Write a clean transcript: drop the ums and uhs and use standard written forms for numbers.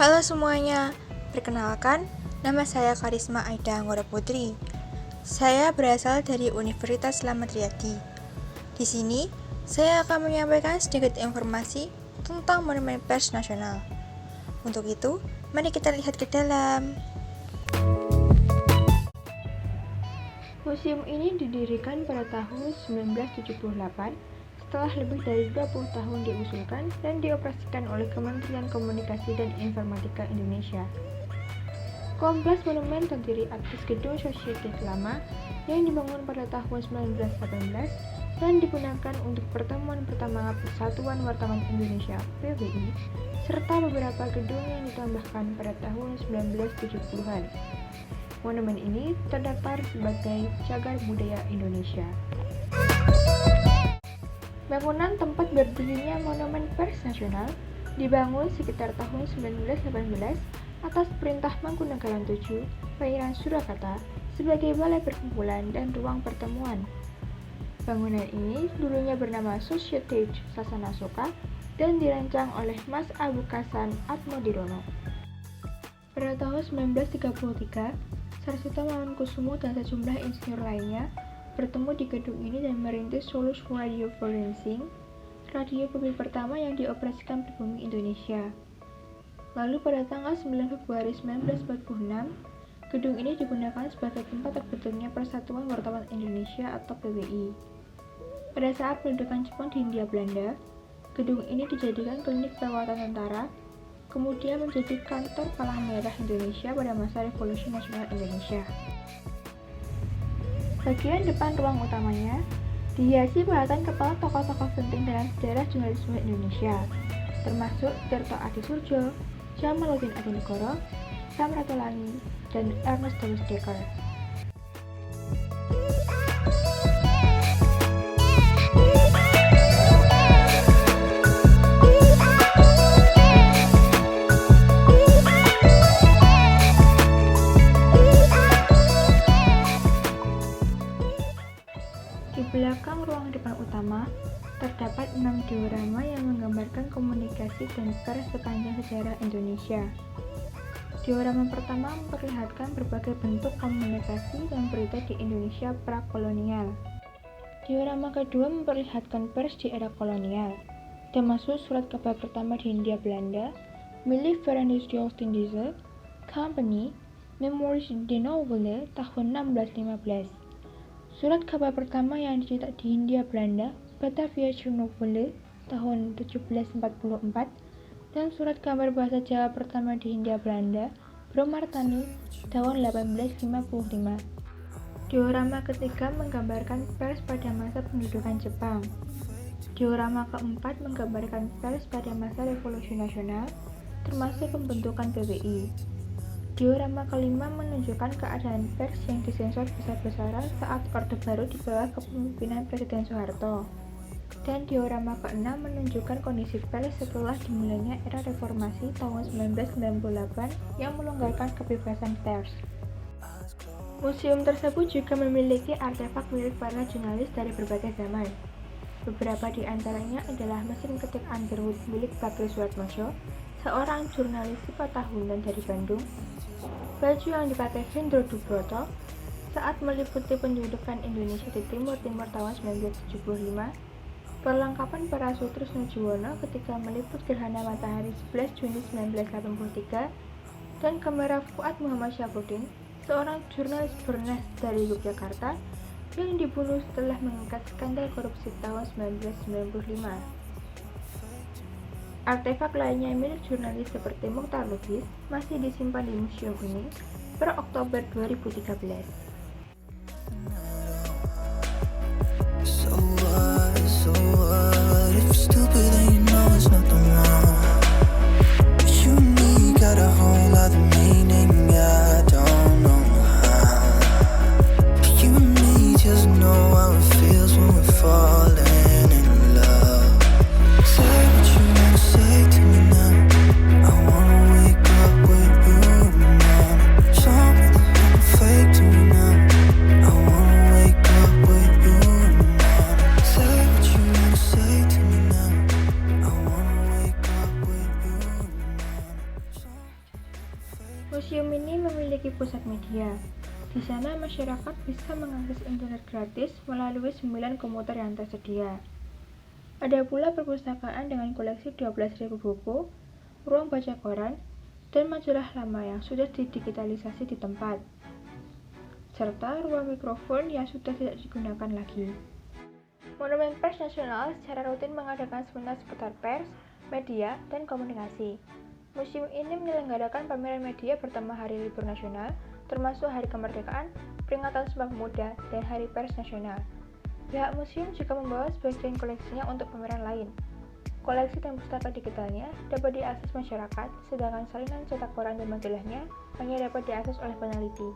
Halo semuanya, perkenalkan, nama saya Karisma Aida Anggora Putri. Saya berasal dari Universitas Slamet Riyadi. Di sini, saya akan menyampaikan sedikit informasi tentang Monumen Pers Nasional. Untuk itu, mari kita lihat ke dalam. Museum ini didirikan pada tahun 1978 setelah lebih dari 20 tahun diusulkan dan dioperasikan oleh Kementerian Komunikasi dan Informatika Indonesia. Kompleks monumen terdiri atas gedung Society lama yang dibangun pada tahun 1918 dan digunakan untuk pertemuan pertama Persatuan Wartawan Indonesia (PWI), serta beberapa gedung yang ditambahkan pada tahun 1970-an. Monumen ini terdaftar sebagai Cagar Budaya Indonesia. Bangunan tempat berdirinya Monumen Pers Nasional dibangun sekitar tahun 1918 atas perintah Mangkunegaran VII, Pangeran Surakarta, sebagai balai perkumpulan dan ruang pertemuan. Bangunan ini dulunya bernama Society Sasana Soka dan dirancang oleh Mas Abu Kasan Atmodirono. Pada tahun 1933, Sarjito Mangunkusumo dan sejumlah insinyur lainnya bertemu di gedung ini dan merintis Solus Radio Forensing, radio publik pertama yang dioperasikan pribumi Indonesia. Lalu pada tanggal 9 Februari 1946, gedung ini digunakan sebagai tempat terbentuknya Persatuan Wartawan Indonesia atau PWI. Pada saat pendudukan Jepang di Hindia Belanda, gedung ini dijadikan klinik perawatan tentara, kemudian menjadi kantor Palang Merah Indonesia pada masa Revolusi Nasional Indonesia. Bagian depan ruang utamanya dihiasi bulatan kepala tokoh-tokoh penting dalam sejarah jurnalisme Indonesia, termasuk Tirto Adisudjo, Jamaluddin Adinegoro, Sam Ratulangi, dan Ernest Thomas Dekker. Di belakang ruang depan utama, terdapat 6 diorama yang menggambarkan komunikasi dan pers sepanjang sejarah Indonesia. Diorama pertama memperlihatkan berbagai bentuk komunikasi dan berita di Indonesia pra-kolonial. Diorama kedua memperlihatkan pers di era kolonial, termasuk surat kabar pertama di Hindia Belanda, milik Verenigd Oostindische Company, Memories de Nouvelle tahun 1615. Surat kabar pertama yang dicetak di Hindia Belanda, Batavia Nouvelle tahun 1744, dan surat kabar bahasa Jawa pertama di Hindia Belanda, Bromartani tahun 1855. Diorama ketiga menggambarkan pers pada masa pendudukan Jepang. Diorama keempat menggambarkan pers pada masa Revolusi Nasional, termasuk pembentukan PWI. Diorama kelima menunjukkan keadaan pers yang disensor besar-besaran saat Orde Baru di bawah kepemimpinan Presiden Soeharto. Dan diorama keenam menunjukkan kondisi pers setelah dimulainya era reformasi tahun 1998 yang melonggarkan kebebasan pers. Museum tersebut juga memiliki artefak milik para jurnalis dari berbagai zaman. Beberapa di antaranya adalah mesin ketik Underwood milik Bagel Suatmojo, seorang jurnalis 4 tahunan dari Bandung, baju yang dipakai Hendro Dubroto saat meliputi pendudukan Indonesia di Timur tahun 1975, perlengkapan para Trisno Juwono ketika meliput gerhana matahari 11 Juni 1983, dan kamera Fuad Muhammad Syafruddin, seorang jurnalis Bernas dari Yogyakarta yang dibunuh setelah mengangkat skandal korupsi tahun 1995. Artefak lainnya milik jurnalis seperti Mukhtar Lubis masih disimpan di museum ini per Oktober 2013. Fake to me now. pusat media. Di sana masyarakat bisa mengakses internet gratis melalui 9 komputer yang tersedia. Ada pula perpustakaan dengan koleksi 12.000 buku, ruang baca koran, dan majalah lama yang sudah didigitalisasi di tempat, serta ruang mikrofon yang sudah tidak digunakan lagi. Monumen Pers Nasional secara rutin mengadakan seminar seputar pers, media, dan komunikasi. Museum ini menyelenggarakan pameran media bertema Hari Libur Nasional, termasuk Hari Kemerdekaan, peringatan Sumpah Pemuda, dan Hari Pers Nasional. Pihak museum juga membawa sebagian koleksinya untuk pameran lain. Koleksi dan pustaka digitalnya dapat diakses masyarakat, sedangkan salinan cetak koran dan majalahnya hanya dapat diakses oleh peneliti.